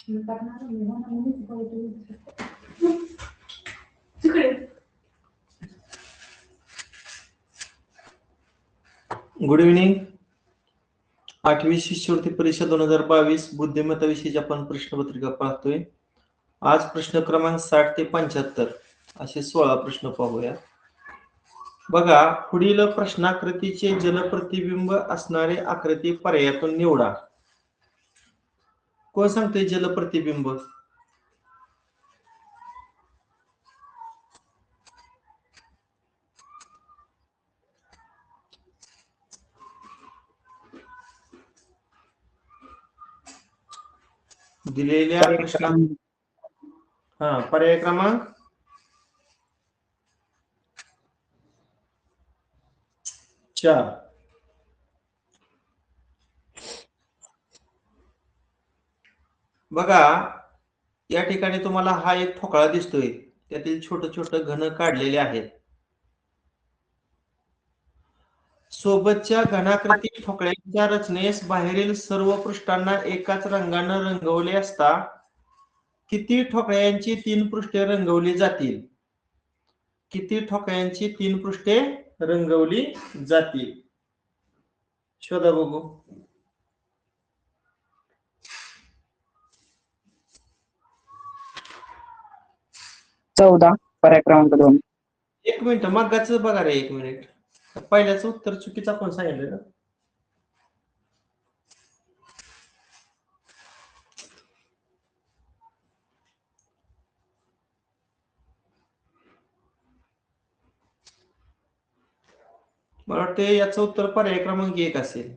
Good evening. 8वी शिष्यवृत्ती परीक्षा 2022 बुद्धिमत्ता विषयीची आपण प्रश्नपत्रिका पाहतोय. आज प्रश्न क्रमांक 60 ते 75 असे 16 प्रश्न पाहूया. बघा, पुढील प्रश्नाकृतीचे जलप्रतिबिंब असणारे आकृती पर्यायातून निवडा. कोण सांगते जलप्रतिबिंब? दिलेल्या प्रश्ना पर्याय क्रमांक 4. बघा, या ठिकाणी तुम्हाला हा एक ठोकळा दिसतोय, त्यातील छोटे छोटे घन काढलेले आहेत. सोबतच्या घनाकृती ठोकळ्यांच्या रचनेस बाहेरील सर्व पृष्ठांना एकाच रंगाने रंगवले असता किती ठोकळ्यांची 3 पृष्ठे रंगवली जातील? किती ठोकळ्यांची 3 पृष्ठे रंगवली जातील? शोधा बघू. चौदा. पर्याय क्रमांक 2. 1 मिनिट, मगाच बघा रे. 1 मिनिट. पहिल्याचं उत्तर चुकीचं आपण सांगितलं ना. मला वाटतं याचं उत्तर पर्याय क्रमांक 1 असेल.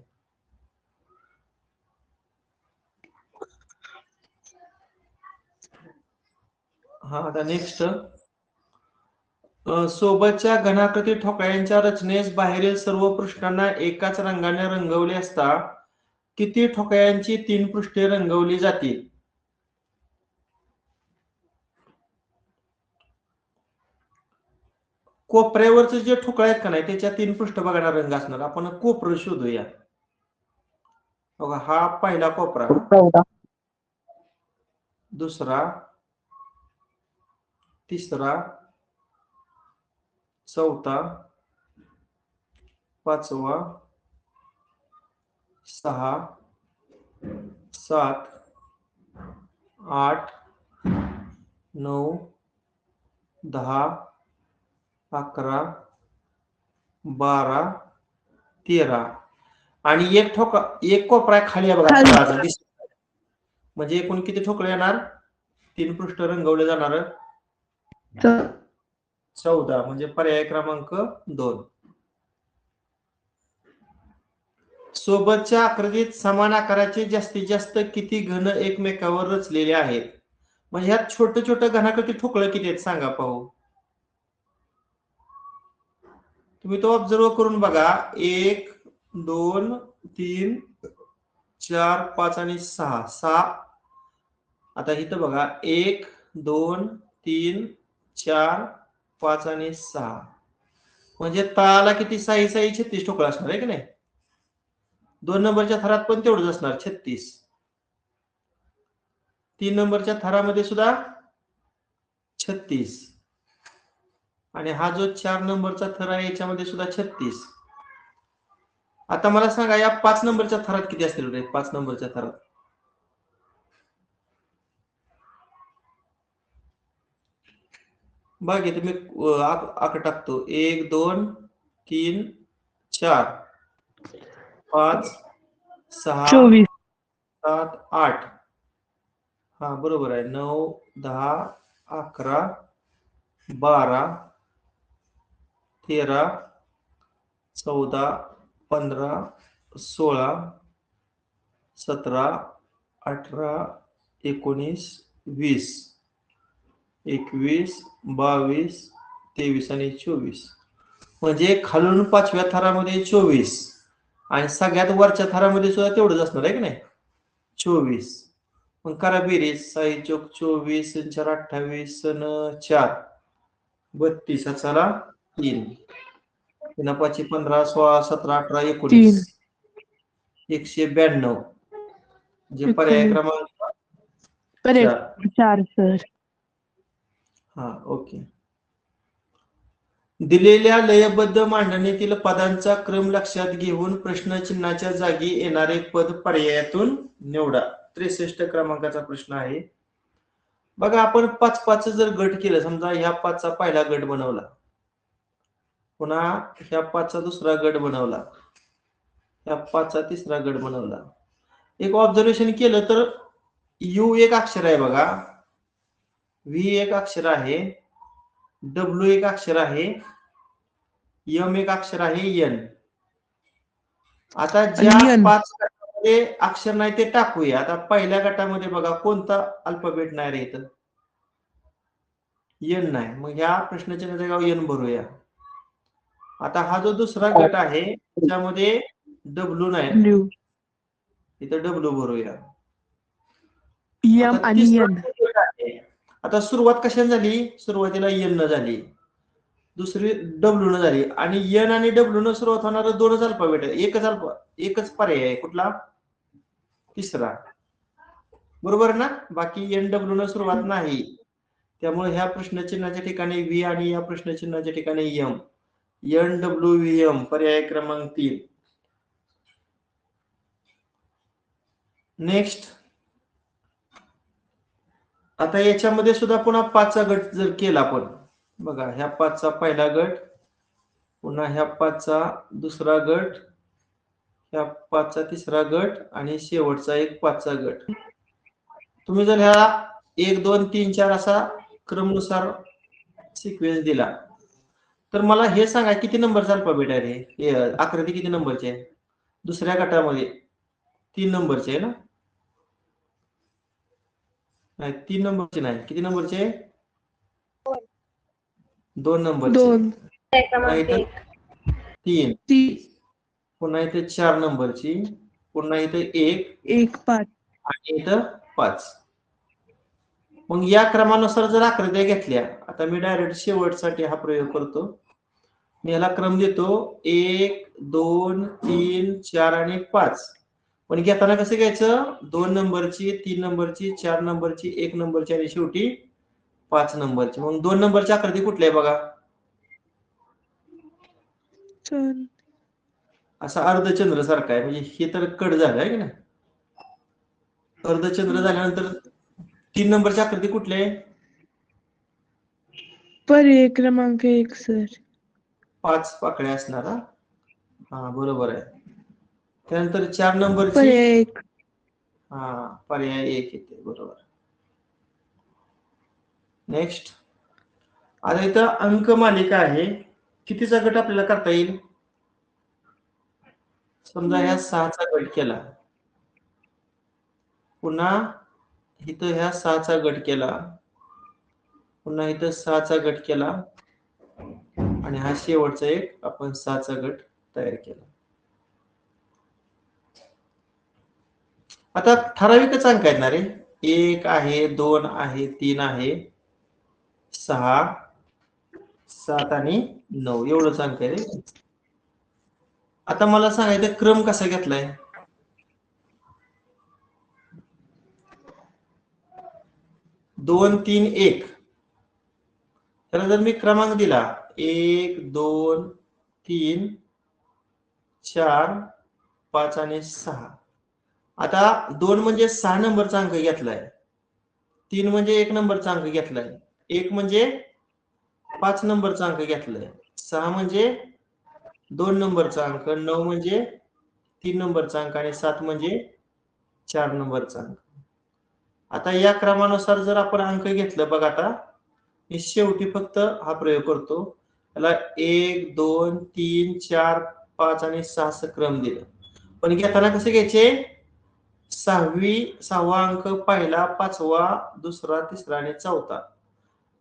आता नेक्स्ट. सोबतच्या घनाकृती ठोकळ्यांच्या रचनेस बाहेरील सर्व पृष्ठांना एकाच रंगाने रंगवले असता किती ठोकळ्यांची 3 पृष्ठे रंगवली जातील? कोपऱ्यावरचे जे ठोकळे आहेत का नाही, त्याच्या 3 पृष्ठभागांना रंग असणार. आपण कोपर शोधूया. बघा, हा पहिला कोपरा, दुसरा, तिसरा, चौथा, 5वा, 6, 7, 8, 9, 10, 11, 12, 13 आणि एक कोपरा खाली आहे बघा. म्हणजे एकूण किती ठोकळे येणार? 3 पृष्ठ रंगवले जाणार 14. म्हणजे पर्याय क्रमांक 2. सोबतच्या आकृतीत समान आकाराचे जास्तीत जास्त किती घन एकमेकावर रचलेले आहेत? म्हणजे ह्यात छोटे छोटे घनाकृती ठोकळे किती आहेत सांगा पाहू. तुम्ही तो ऑब्झर्व करून बघा. 1, 2, 3, 4, 5 आणि 6. आता इथं बघा, 1, 2, 3, 4, 5 आणि 6. म्हणजे तळाला किती? 6 6 36 ठोकळे असणार आहे की नाही. 2 नंबरच्या थरात पण तेवढंच असणार, 36. 3 नंबरच्या थरामध्ये सुद्धा 36 आणि हा जो 4 नंबरचा थर आहे याच्यामध्ये सुद्धा 36. आता मला सांगा, या 5 नंबरच्या थरात किती असतील रे? 5 नंबरच्या थरात बघ, इथे मी आकडा टाकतो. 1, 2, 3, 4, 5, 6, 7, 8. हा, बरोबर आहे. 9, 10, 11, 12, 13, 14, 15, 16, 17, 18, 19, 20, 21, 22, 23 आणि 24. म्हणजे खालून 5व्या थरामध्ये 24 आणि सगळ्यात वरच्या थरामध्ये सुद्धा तेवढंच असणार आहे की नाही, 24. मग करा बेरीज. 6 चोक 24, 4 28, 4 32, चला 3, 3 5 15, 16, 17, 18, 19, 192. जे पर्याय क्रमांक पर्याय 4 सर. हा ओके. दिलेल्या लयबद्ध मांडणीतील पदांचा क्रम लक्षात घेऊन प्रश्नचिन्हाच्या जागी येणारे पद पर्यायातून निवडा. 63 क्रमांकाचा प्रश्न आहे. बघा आपण 5-5 जर गट केलं, समजा ह्या 5चा पहिला गट बनवला, पुन्हा ह्या 5चा दुसरा गट बनवला, ह्या 5चा तिसरा गट बनवला. एक ऑब्झर्वेशन केलं तर यू एक अक्षर आहे बघा, व्ही एक अक्षर आहे, डब्ल्यू एक अक्षर आहे, यम एक अक्षर आहे, एन. आता ज्या N. 5 गटामध्ये अक्षर नाही ते टाकूया. आता पहिल्या गटामध्ये बघा कोणता अल्फाबेट नाही रे इथं, एन नाही. मग ह्या प्रश्नाच्या जागेवर एन भरूया. आता हा जो दुसरा गट आहे त्याच्यामध्ये डब्ल्यू नाही, W. इथं डब्ल्यू भरूया. M आता आणि तिसरा N. गट आहे. आता सुरुवात कशाने झाली? सुरुवातीला एन न झाली, दुसरी डब्ल्यू न झाली, आणि एन आणि डब्ल्यू न सुरुवात होणार दोनच अल्फाबेट आहे. एकच पर्याय आहे, कुठला? तिसरा. बरोबर ना? बाकी एन डब्ल्यू न सुरुवात नाही. त्यामुळे ह्या प्रश्नचिन्हाच्या ठिकाणी व्ही आणि या प्रश्नचिन्हाच्या ठिकाणी M. N W V M पर्याय क्रमांक 3. नेक्स्ट. आता याच्यामध्ये सुद्धा पुन्हा 5चा गट जर केला आपण, बघा ह्या 5चा पहिला गट, पुन्हा ह्या 5चा दुसरा गट, ह्या 5चा तिसरा गट आणि शेवटचा एक 5चा गट. तुम्ही जर ह्या 1 2 3 4 असा क्रमनुसार सिक्वेन्स दिला तर मला हे सांगा किती नंबरचा अल्फाबेट आहे रे? हे आकृती किती नंबरची आहे? दुसऱ्या गटामध्ये 3 नंबरची आहे ना? नाही 3 नंबरची नाही. किती नंबरची आहे? 2 नंबरची. 2. पुन्हा इथं 3, पुन्हा इथे 4 नंबरची, पुन्हा इथे 1 5. आणि इथं 5. मग या क्रमानुसार जर आकृत्या घेतल्या, आता मी डायरेक्ट शेवटसाठी हा प्रयोग करतो. मी याला क्रम देतो 1 2 3 4 आणि 5. पण घेताना कसं घ्यायचं? 2 नंबरची, 3 नंबरची, 4 नंबरची, 1 नंबरची आणि शेवटी 5 नंबरची. मग 2 नंबरची आकृती कुठली आहे बघा? असा अर्धचंद्र सारखा आहे. म्हणजे हे तर कट झालं आहे की नाही? अर्धचंद्र झाल्यानंतर 3 नंबरची आकृती कुठली आहे? पर्याय क्रमांक 1 सर. 5 पाकळ्या असणार. हा बरोबर आहे. त्यानंतर 4 नंबरची पर्याय 1. हा पर्याय 1 येते, बरोबर. नेक्स्ट. आता इथं अंक मालिका आहे. कितीचा गट आपल्याला करता येईल? समजा ह्या 6चा गट केला, पुन्हा इथं ह्या 6चा गट केला, पुन्हा इथं 6चा गट केला आणि हा शेवटचा एक आपण 6चा गट तयार केला. आता ठराविकच अंक आहेत ना रे? 1 आहे, 2 आहे, 3 आहे, 6 7 आणि 9 एवढंच अंक आहे रे. आता मला सांगायचं क्रम कसा घेतलाय? 2 3 1. त्याला जर मी क्रमांक दिला 1 2 3 4 5 आणि 6. आता 2 म्हणजे 6 नंबरचा अंक घेतलाय, 3 म्हणजे 1 नंबरचा अंक घेतलाय, 1 म्हणजे 5 नंबरचा अंक घेतलाय, 6 म्हणजे 2 नंबरचा अंक, 9 म्हणजे 3 नंबरचा अंक आणि 7 म्हणजे 4 नंबरचा अंक. आता या क्रमानुसार जर आपण अंक घेतलं, बघ आता मी शेवटी फक्त हा प्रयोग करतो. त्याला 1 2 3 4 5 आणि 6 असं क्रम दिलं. पण घेताना कसे घ्यायचे? 6वा अंक पहिला, 5वा दुसरा, तिसरा आणि 4था.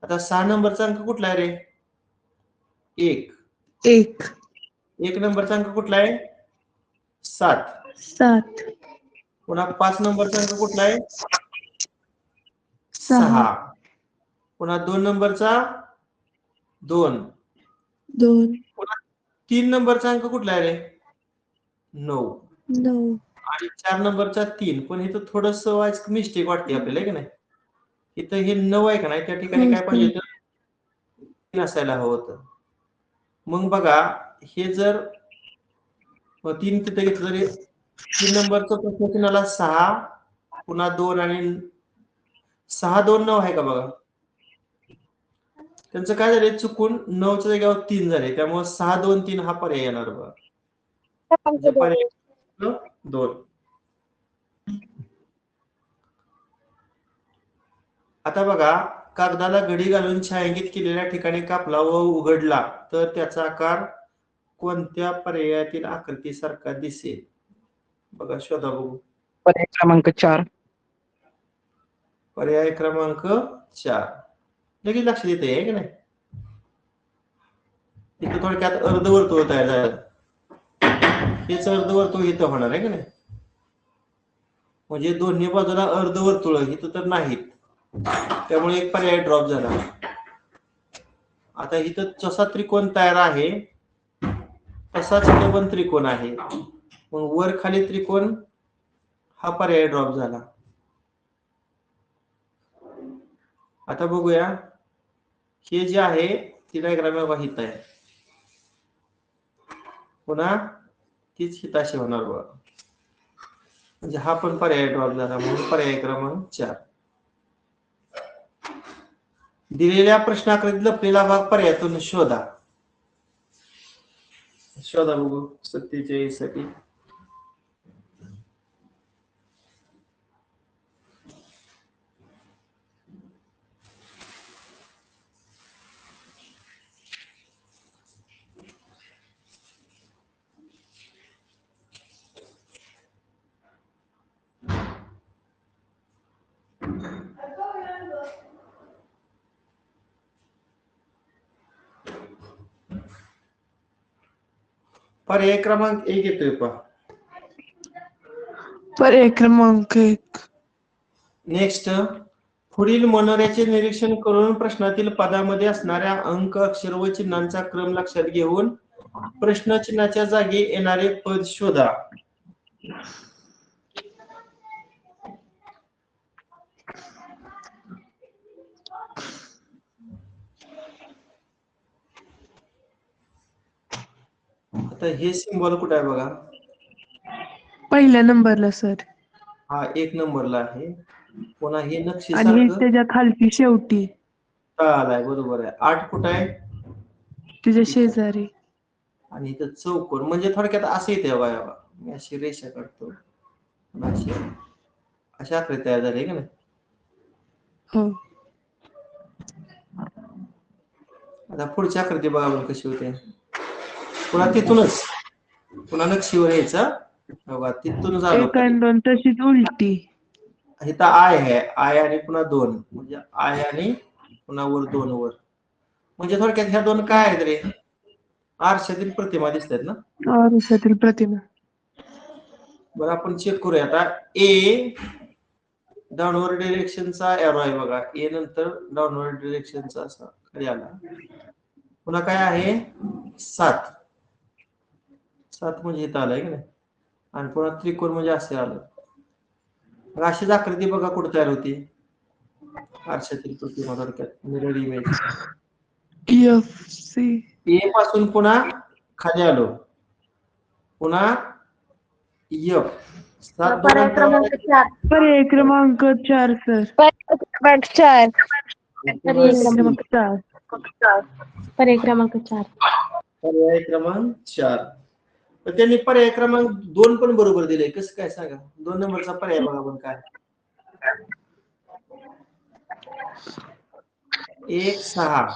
आता 6 नंबरचा अंक कुठला आहे रे? 1. 1 नंबरचा अंक कुठला आहे? 7. पुन्हा 5 नंबरचा अंक कुठला आहे? 6. पुन्हा 2 नंबरचा 2. पुन्हा 3 नंबरचा अंक कुठला आहे रे? 9. आणि 4 नंबरचा 3. पण इथं थोडंसं मिस्टेक वाटते आपल्याला की नाही? इथं हे 9 आहे का नाही, त्या ठिकाणी काय पाहिजे होतं, 3 असायला हवं होतं. मग बघा, हे जर 3 तिथे घेतलं तरी 3 नंबरचं प्रश्न कुणाला 6 पुन्हा 2 आणि 6 2 9 आहे का बघा. त्यांचं काय झालंय, चुकून 9च्या जागेवर 3 झाले, त्यामुळे 6 2 3 हा पर्याय येणार बघा. म्हणजे पर्याय 2. आता बघा, कागदाला घडी घालून छायांकित केलेल्या ठिकाणी कापला व उघडला तर त्याचा आकार कोणत्या पर्यायातील आकृतीसारखा दिसेल? बघा, शोधा बघू. पर्याय क्रमांक 4. पर्याय क्रमांक 4. लगेच लक्षात येते आहे की नाही. इथं थोडक्यात अर्धवर्तुळ तयार झालं. हेच अर्धवर्तुळ इथं होणार आहे की नाही. म्हणजे दोन्ही बाजूला अर्धवर्तुळ इथं तर नाहीत, त्यामुळे एक पर्याय ड्रॉप झाला. आता इथं जसा त्रिकोण तयार आहे तसाच इथं पण त्रिकोण आहे, मग वर खाली त्रिकोण हा पर्याय ड्रॉप झाला. आता बघूया, हे जे आहे ती डायग्राम हित आहे, पुन्हा तीच हिताशी होणार बघा. म्हणजे हा पण पर्याय ड्रॉप झाला, म्हणून पर्याय क्रमांक 4. दिलेल्या प्रश्नाकृतीत लपलेला भाग पर्यायातून शोधा. शोधा बघू 47 साठी. पर्याय क्रमांक 1 येतोय पहा. पर्याय क्रमांक 1. नेक्स्ट, पुढील मनोऱ्याचे निरीक्षण करून प्रश्नातील पदामध्ये असणाऱ्या अंक, अक्षर व चिन्हांचा क्रम लक्षात घेऊन प्रश्नचिन्हाच्या जागी येणारे पद शोधा. आता हे सिंबल कुठे आहे बघा. पहिल्या नंबरला सर, हा 1 नंबरला आहे. पुन्हा हे आणि नक्षीसारखं त्याच्या खालती शेवटी आलाय, बरोबर आहे. 8 फूट आहे त्याच्या शेजारी. आणि इथं चौकोन, म्हणजे थोडक्यात असं येते बघा. मी अशी रेषा काढतो, अशी अशा आकृती तयार झाली का नाही. हो. आता पुढची आकृती बघा बरं कशी होते. पुन्हा तिथूनच पुन्हा नक्षीवर यायचं बघा, तिथून झालो 1 आणि 2 तशीच उलटी. इथं आय आहे, आय आणि पुन्हा 2, म्हणजे आय आणि पुन्हा वर 2 वर. म्हणजे थोडक्यात ह्या 2 काय आहेत रे, आरशातील प्रतिमा दिसतात ना. आरशातील प्रतिमा. बरं, आपण चेक करूया आता. ए डाऊनवर्ड डिरेक्शनचा एरो आहे बघा, ए नंतर डाऊनवर्ड डिरेक्शनचा असा खाली आला. पुन्हा काय आहे 7 म्हणजे इथं आलाय की नाही, आणि पुन्हा त्रिकोण म्हणजे असे आलं. मग अशीच आकृती बघा कुठे तयार होती, आरशातील प्रतिमा, थोडक्यात मिरर इमेज. FC. ए पासून पुन्हा खाली आलो, पुन्हा एफ 7 2 पर्याय क्रमांक 4. पर्याय क्रमांक 4 सर. पर्याय क्रमांक 4. पर्याय क्रमांक 4. पर्याय क्रमांक 4. पर्याय क्रमांक 4. तर त्यांनी पर्याय क्रमांक 2 पण बरोबर दिले. कसं काय सांगा, 2 नंबरचा पर्याय बघा पण काय. 1 6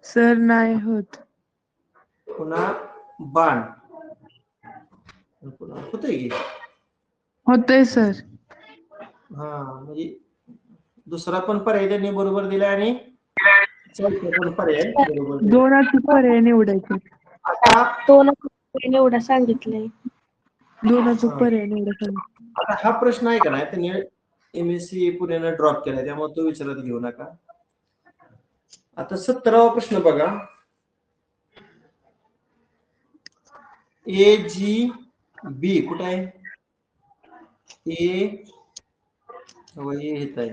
सर नाही होत. पुन्हा बाण, पुन्हा होतंय की. होतंय सर. हा, म्हणजे दुसरा पण पर्याय त्यांनी बरोबर दिला आणि चौथा पण पर्याय बरोबर दिला. 2च पर्याय निवडायचे. आता 2 निवडा सांगितलंय. 2च पर्याय निवडायचे. आता हा प्रश्न आहे का नाही, त्यांनी MSc पुण्यानं ड्रॉप केलाय, त्यामुळे तो विचारात घेऊ नका. आता 17वा प्रश्न बघा. AGB कुठे आहे? ए येत आहे,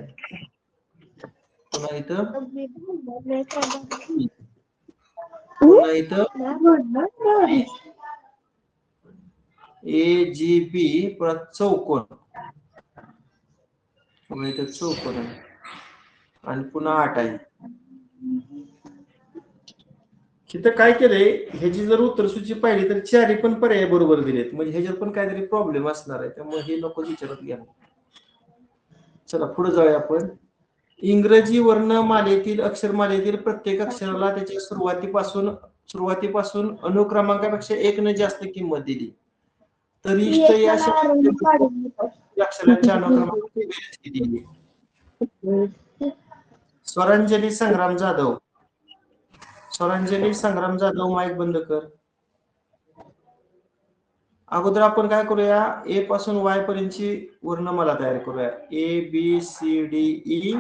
पुन्हा इथं पुन्हा इथं AGB परत चौकोन पुन्हा इथं चौकोन आहे आणि पुन्हा 8 आहे. इथं काय केलंय ह्याची जर उत्तर सूची पाहिली तर चारी पण पर्याय बरोबर दिलेत म्हणजे ह्याच्यात पण काहीतरी प्रॉब्लेम असणार आहे त्यामुळे हे नको विचारत घ्या. चला पुढे जाऊया आपण. इंग्रजी वर्णमालेतील अक्षरमालेतील प्रत्येक अक्षराला त्याच्या सुरुवातीपासून अनुक्रमांकापेक्षा 1 ने जास्त किंमत दिली तर इष्ट या अक्षरांच्या अनुक्रमांकाची बेरीज किती आहे? स्वरांजली संग्राम जाधव माईक बंद कर. अगोदर आपण काय करूया ए पासून वाय पर्यंतची वर्णमाला तयार करूया. ABCDE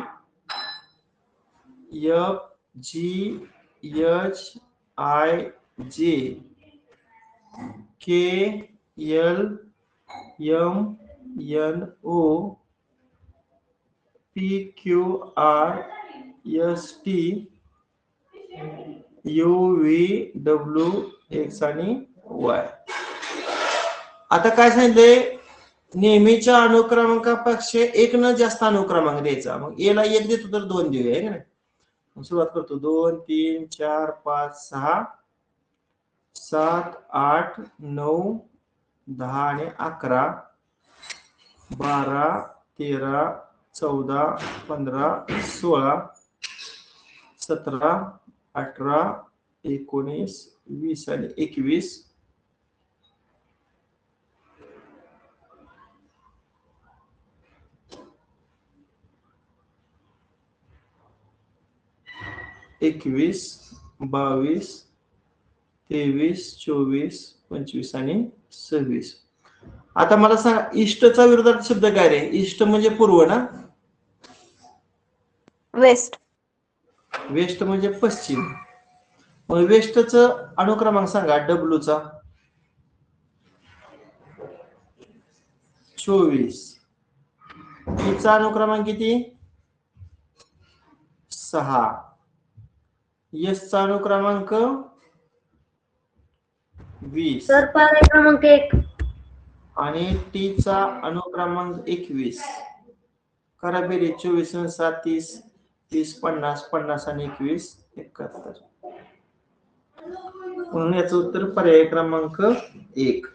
FGHIJ KLMNO PQRST UVWX आणि Y. आता काय सांगितले नेहमीच्या अनुक्रमांकापेक्षा 1 न जास्त अनुक्रमांक द्यायचा. मग ए ला 1 देतो तर 2 देऊया आहे ना. सुरुवात करतो 2 3 4 5 6 7 8 9 10 आणि 11 12 13 14 15 16 17 18 19 20 आणि 21 21 22 23 24 25 आणि 26. आता मला सांगा इष्टचा विरोधात शब्द काय रे? इष्ट म्हणजे पूर्व ना. वेस्ट म्हणजे पश्चिम. मग वेस्टच अनुक्रमांक सांगा. डब्ल्यू चा 24. चा अनुक्रमांक किती? 6. यस चा अनुक्रमांक 20 सर पर्याय क्रमांक 1 आणि टी चा अनुक्रमांक 21. करा बेरीज 24 7 30 30 50 50 आणि 21 71. म्हणून याचं उत्तर पर्याय क्रमांक 1.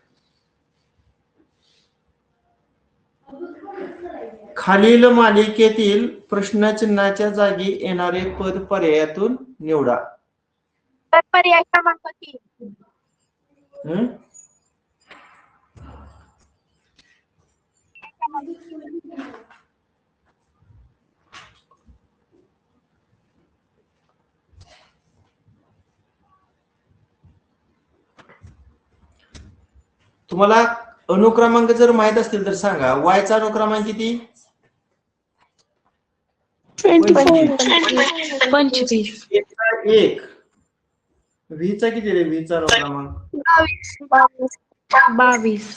खालील मालिकेतील प्रश्नचिन्हाच्या जागी येणारे पद पर्यायातून निवडा. पर्याय क्रमांक 3. तुम्हाला अनुक्रमांक जर माहित असतील तर सांगा. वाय चा अनुक्रमांक किती? 25. 1. व्ही चा किती रे? व्ही चा अनुक्रमांक 22.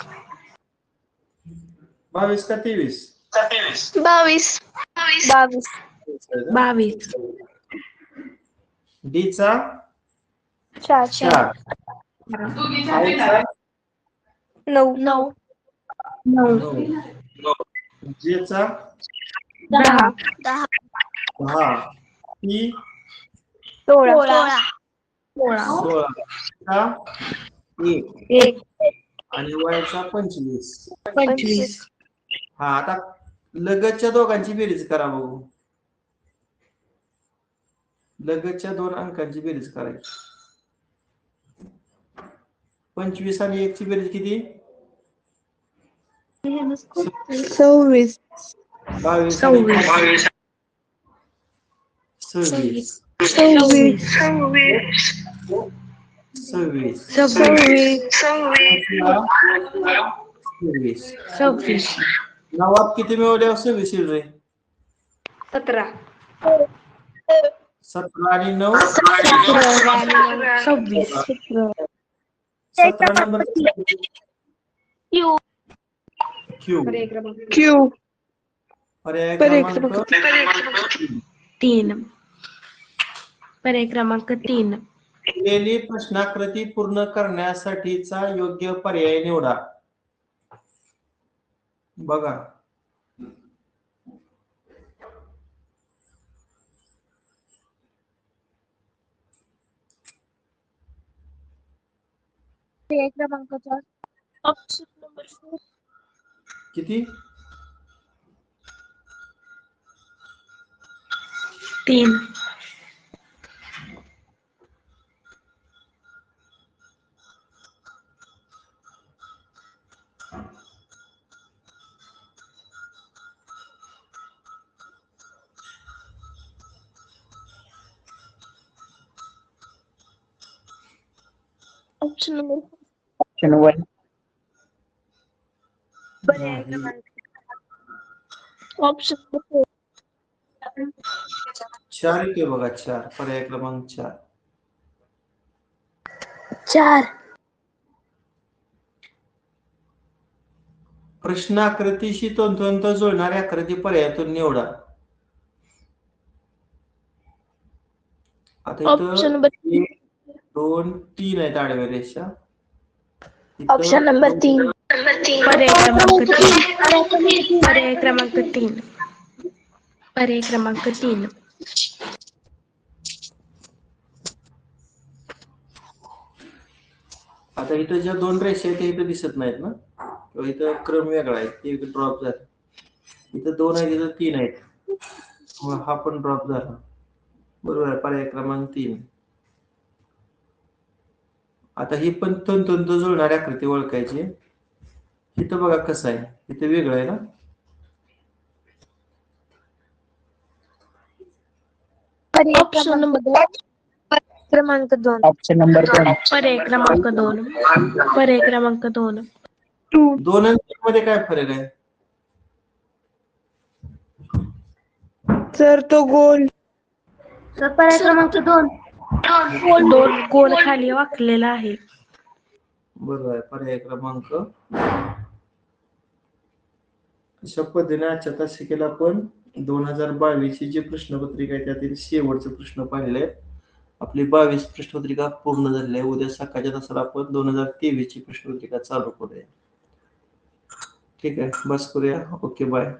22 का 23? 22. डी चा 4. 9. जे चा 10. 10. टी 16. 16. चा 1 आणि वाय चा 25. हा आता लगतच्या दोघांची बेरीज करा बघू. लगतच्या 2 अंकांची बेरीज करायची. 25 आणि 1 ची बेरीज किती? 26. 22 26. 26. नावात किती मिळवले? 26 रे. 17. 17 आणि 9 26. 17 नंबर क्यू. क्यू. Q. पर्याय पर्याय क्रमांक क्रमांक 3. पर्याय क्रमांक 3. दिलेली प्रश्नाकृती पूर्ण करण्यासाठीचा योग्य पर्याय निवडा. बघा पर्याय क्रमांक 4. Option number 4. किती 3. Option number option 1. पर्याय नाही. क्रमांक ऑप्शन नंबर 4 येते बघा 4 पर्याय क्रमांक 4. 4. प्रश्नाकृतीशी तंतोतंत जुळणाऱ्या आकृती पर्यायातून निवडा. आता ऑप्शन इथं नंबर 1 2 3 आहेत आडव्या रेषा. Option number 3. पर्याय क्रमांक 3. पर्याय क्रमांक 3. पर्याय क्रमांक 3. आता इथं ज्या 2 रेषा आहेत ते इथं दिसत नाहीत ना, किंवा इथं क्रम वेगळा आहे, ते ड्रॉप झाले. इथं 2 आहेत, इथं 3 आहेत, मग हा पण ड्रॉप झाला. बरोबर आहे, पर्याय क्रमांक 3. आता ही पण तंतोतंत जुळणारी आकृती ओळखायची. इथं बघा कसं आहे, इथं वेगळं आहे ना. पर्याय क्रमांक 2. Option number 2. पर्याय क्रमांक 2. पर्याय क्रमांक 2. 2 आणि 3 मध्ये काय फरक आहे? सर तो गोल पर्याय क्रमांक 2. दोन गोल खाली वाकलेला आहे. बरोबर आहे, पर्याय क्रमांक. अशा पद्धतीने आजच्या तासिकेला आपण 2022 ची जी प्रश्नपत्रिका आहे त्यातील शेवटचे प्रश्न पाहिले. आपली 22 प्रश्नपत्रिका पूर्ण झालेली आहे. उद्या सकाळच्या तासाला आपण 2023 ची प्रश्नपत्रिका चालू करूया. ठीक आहे, बस करूया. Okay, bye.